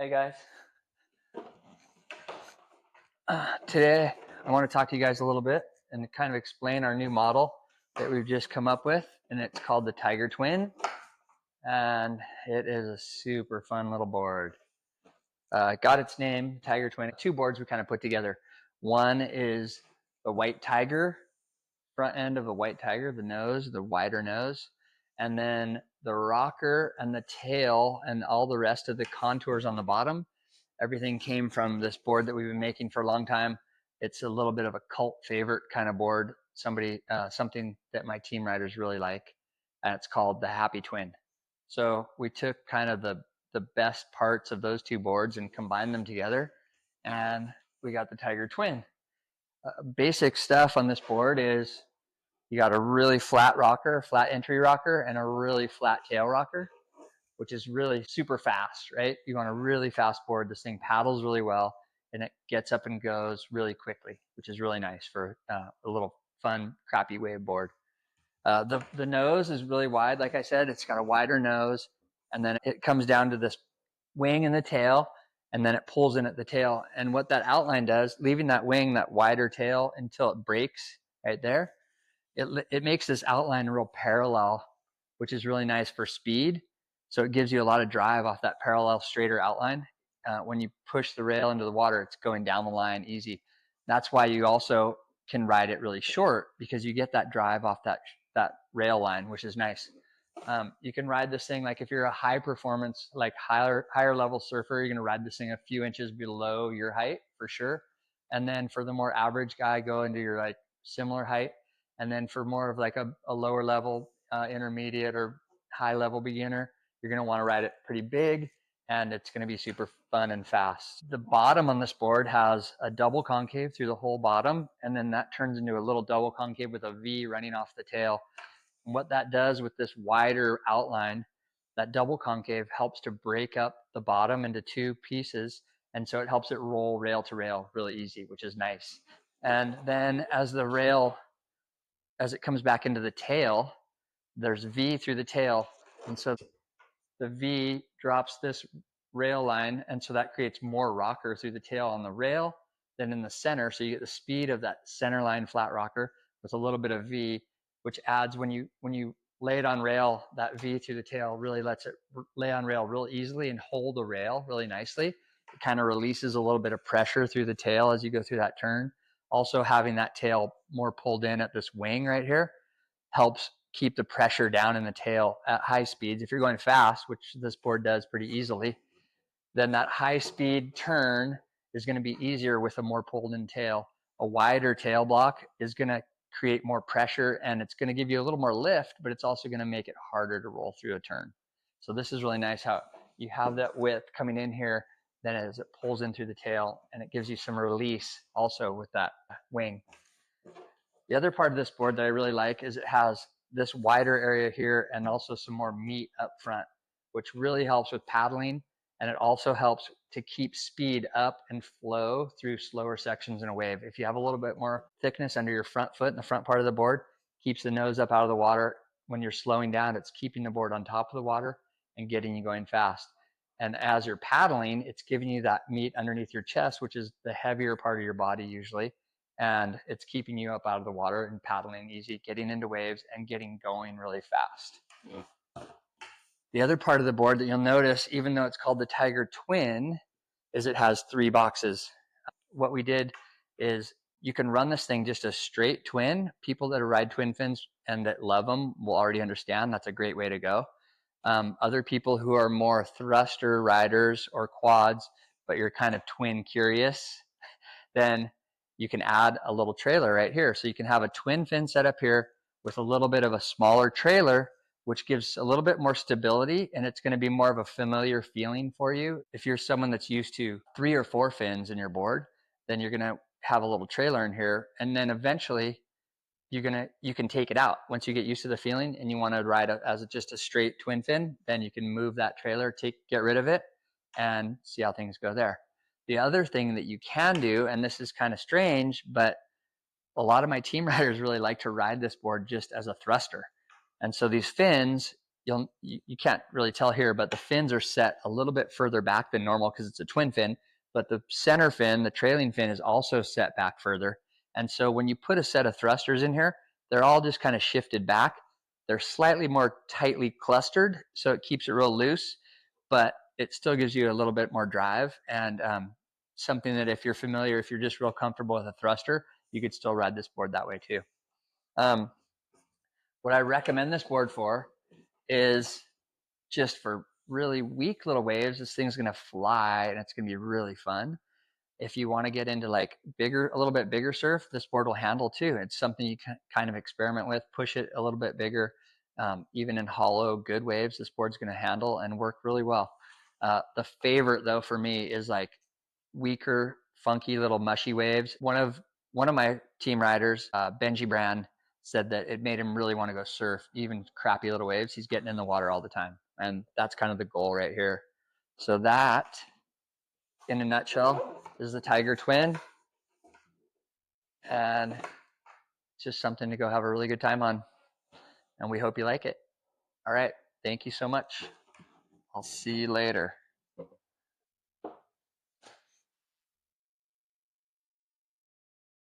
Hey guys, today I want to talk to you guys a little bit and kind of explain our new model that we've just come up with, and it's called the Tiger Twin, and it is a super fun little board. Got its name, Tiger Twin. Two boards we kind of put together. One is the white tiger, front end of the white tiger, the nose, the wider nose, and then the rocker and the tail and all the rest of the contours on the bottom. Everything came from this board that we've been making for a long time. It's a little bit of a cult favorite kind of board. Something that my team riders really like, and it's called the Happy Twin. So we took kind of the best parts of those two boards and combined them together, and we got the Tiger Twin. Basic stuff on this board is you got a really flat rocker, flat entry rocker, and a really flat tail rocker, which is really super fast, right? You want a really fast board. This thing paddles really well, and it gets up and goes really quickly, which is really nice for a little fun, crappy wave board. The nose is really wide. Like I said, it's got a wider nose, and then it comes down to this wing and the tail, and then it pulls in at the tail. And what that outline does, leaving that wing, that wider tail until it breaks right there, it makes this outline real parallel, which is really nice for speed. So it gives you a lot of drive off that parallel, straighter outline. When you push the rail into the water, it's going down the line easy. That's why you also can ride it really short, because you get that drive off that rail line, which is nice. You can ride this thing like if you're a high performance, like higher level surfer, you're going to ride this thing a few inches below your height for sure. And then for the more average guy, go into your like similar height. And then for more of like a lower level, intermediate or high level beginner, you're going to want to ride it pretty big, and it's going to be super fun and fast. The bottom on this board has a double concave through the whole bottom, and then that turns into a little double concave with a V running off the tail. And what that does with this wider outline, that double concave helps to break up the bottom into two pieces, and so it helps it roll rail to rail really easy, which is nice. And then as it comes back into the tail, there's V through the tail, and so the V drops this rail line, and so that creates more rocker through the tail on the rail than in the center. So you get the speed of that center line flat rocker with a little bit of V, which adds when you lay it on rail, that V through the tail really lets it lay on rail real easily and hold the rail really nicely. It kind of releases a little bit of pressure through the tail as you go through that turn. Also, having that tail more pulled in at this wing right here helps keep the pressure down in the tail at high speeds. If you're going fast, which this board does pretty easily, then that high speed turn is going to be easier with a more pulled in tail. A wider tail block is going to create more pressure, and it's going to give you a little more lift, but it's also going to make it harder to roll through a turn. So this is really nice how you have that width coming in here, then as it pulls in through the tail, and it gives you some release also with that wing. The other part of this board that I really like is it has this wider area here and also some more meat up front, which really helps with paddling. And it also helps to keep speed up and flow through slower sections in a wave. If you have a little bit more thickness under your front foot in the front part of the board, keeps the nose up out of the water. When you're slowing down, it's keeping the board on top of the water and getting you going fast. And as you're paddling, it's giving you that meat underneath your chest, which is the heavier part of your body usually. And it's keeping you up out of the water and paddling easy, getting into waves and getting going really fast. The other part of the board that you'll notice, even though it's called the Tiger Twin, is it has 3 boxes. What we did is you can run this thing just a straight twin. People that ride twin fins and that love them will already understand that's a great way to go. Other people who are more thruster riders or quads, but you're kind of twin curious, then you can add a little trailer right here. So you can have a twin fin set up here with a little bit of a smaller trailer, which gives a little bit more stability, and it's going to be more of a familiar feeling for you. If you're someone that's used to 3 or 4 fins in your board, then you're going to have a little trailer in here, and then eventually you can take it out. Once you get used to the feeling and you want to ride as just a straight twin fin, then you can move that trailer, get rid of it, and see how things go there. The other thing that you can do, and this is kind of strange, but a lot of my team riders really like to ride this board just as a thruster. And so these fins, you can't really tell here, but the fins are set a little bit further back than normal because it's a twin fin, but the center fin, the trailing fin, is also set back further. And so when you put a set of thrusters in here, they're all just kind of shifted back. They're slightly more tightly clustered, so it keeps it real loose, but it still gives you a little bit more drive, and something that if you're familiar, if you're just real comfortable with a thruster, you could still ride this board that way too. What I recommend this board for is just for really weak little waves. This thing's gonna fly and it's gonna be really fun. If you want to get into like bigger, a little bit bigger surf, this board will handle too. It's something you can kind of experiment with, push it a little bit bigger. Even in hollow, good waves, this board's going to handle and work really well. The favorite though for me is like weaker, funky little mushy waves. One of my team riders, Benji Brand, said that it made him really want to go surf, even crappy little waves. He's getting in the water all the time, and that's kind of the goal right here. So that, in a nutshell, is the Tiger Twin, and it's just something to go have a really good time on, and we hope you like it. All right, thank you so much. I'll see you later.